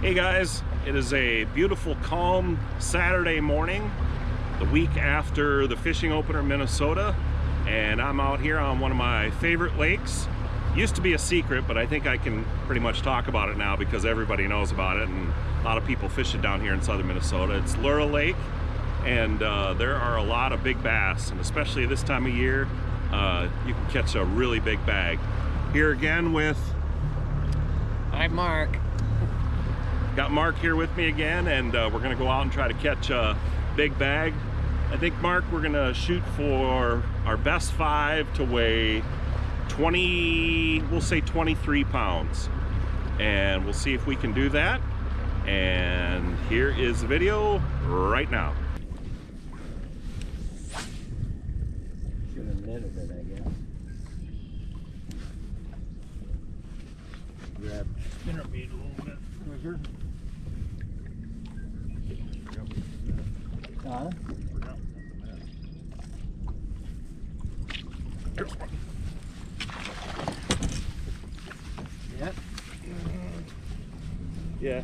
Hey guys, it is a beautiful, calm Saturday morning, the week after the fishing opener in Minnesota, and I'm out here on one of my favorite lakes. Used to be a secret, but I think I can pretty much talk about it now because everybody knows about it, and a lot of people fish it down here in southern Minnesota. It's Lura Lake, and there are a lot of big bass, and especially this time of year, you can catch a really big bag. Here again with... Hi, Mark. Got Mark here with me again, and we're gonna go out and try to catch a big bag. I think, Mark, we're gonna shoot for our best 5 to weigh 20, we'll say 23 pounds. And we'll see if we can do that. And here is the video right now. Should have netted it, I guess. Grab spinner bait a little bit quicker. Yep. Yeah.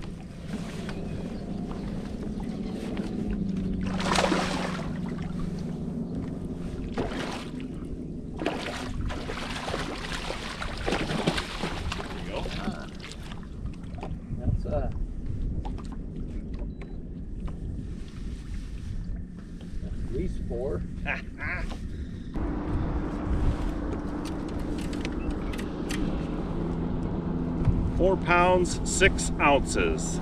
That's at least 4. 4 pounds 6 ounces.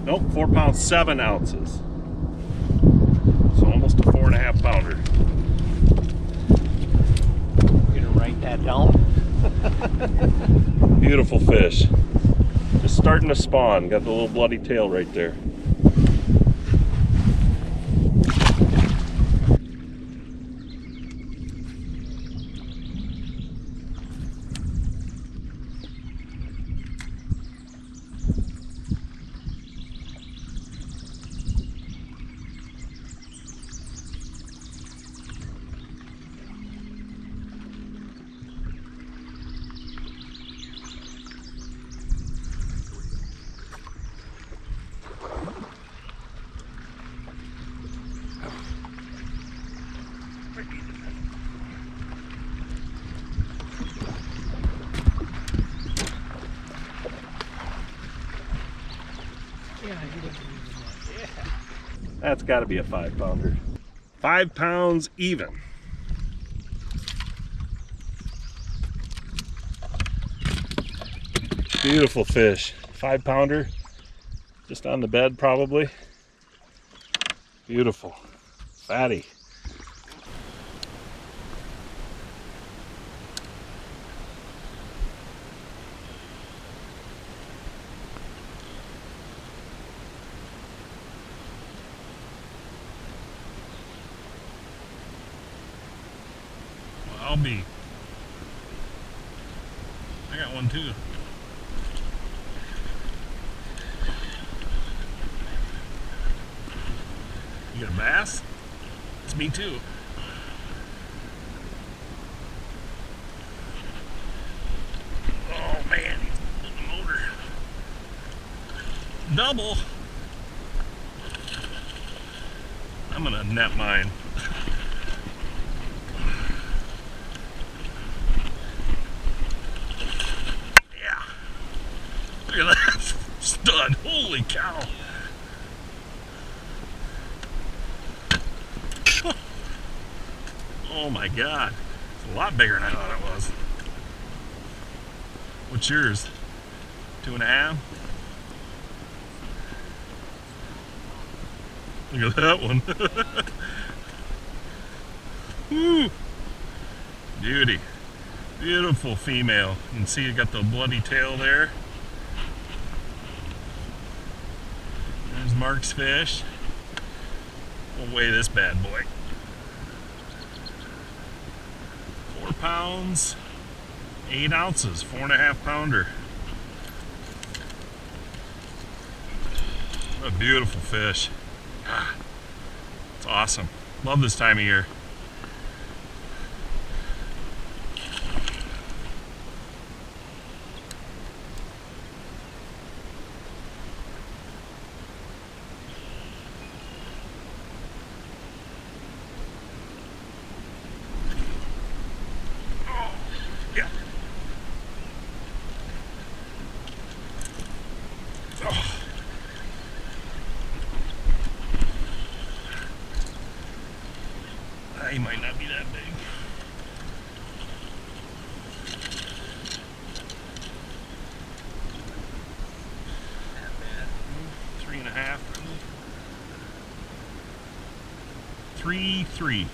Nope, 4 pounds 7 ounces. So almost a 4.5 pounder. You gonna write that down? Beautiful fish. Just starting to spawn. Got the little bloody tail right there. That's got to be a 5 pounder. 5 pounds even. Beautiful fish. 5 pounder. Just on the bed probably. Beautiful. Fatty. I'll be. I got one too. You got a bass? It's me too. Oh man, he's pulling the motor. Double. I'm gonna net mine. Look at that stud, holy cow. Oh my God, it's a lot bigger than I thought it was. What's yours? 2.5? Look at that one. Woo. Beauty. Beautiful female. You can see you got the bloody tail there. There's Mark's fish. We'll weigh this bad boy. 4 pounds, 8 ounces, 4.5 pounder. What a beautiful fish. Ah, it's awesome. Love this time of year. 3-3.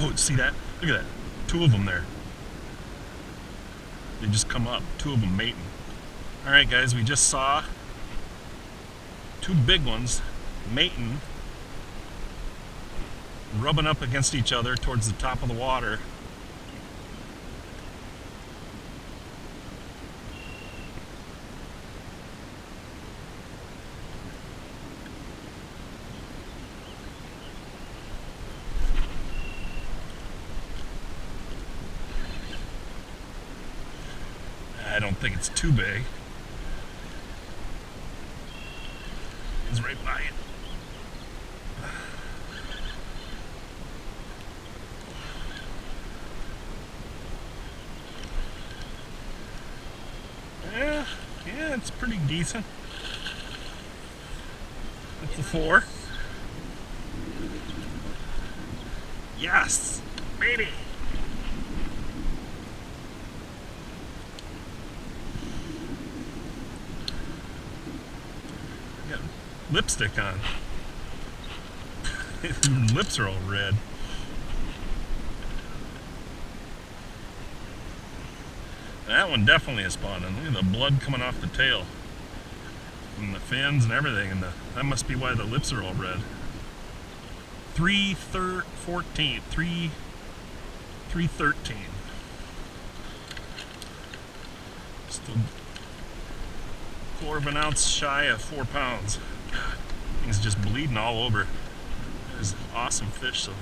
Oh, see that? Look at that. 2 of them there. They just come up. 2 of them mating. Alright guys, we just saw 2 big ones mating, rubbing up against each other towards the top of the water. I don't think it's too big. It's right by it. Yeah, it's pretty decent. That's a 4. Yes, baby. Got lipstick on. His lips are all red. That one definitely is spawning. Look at the blood coming off the tail. And the fins and everything. And that must be why the lips are all red. 313. Still 1/4 ounce shy of 4 pounds. Thing's just bleeding all over. It was an awesome fish, so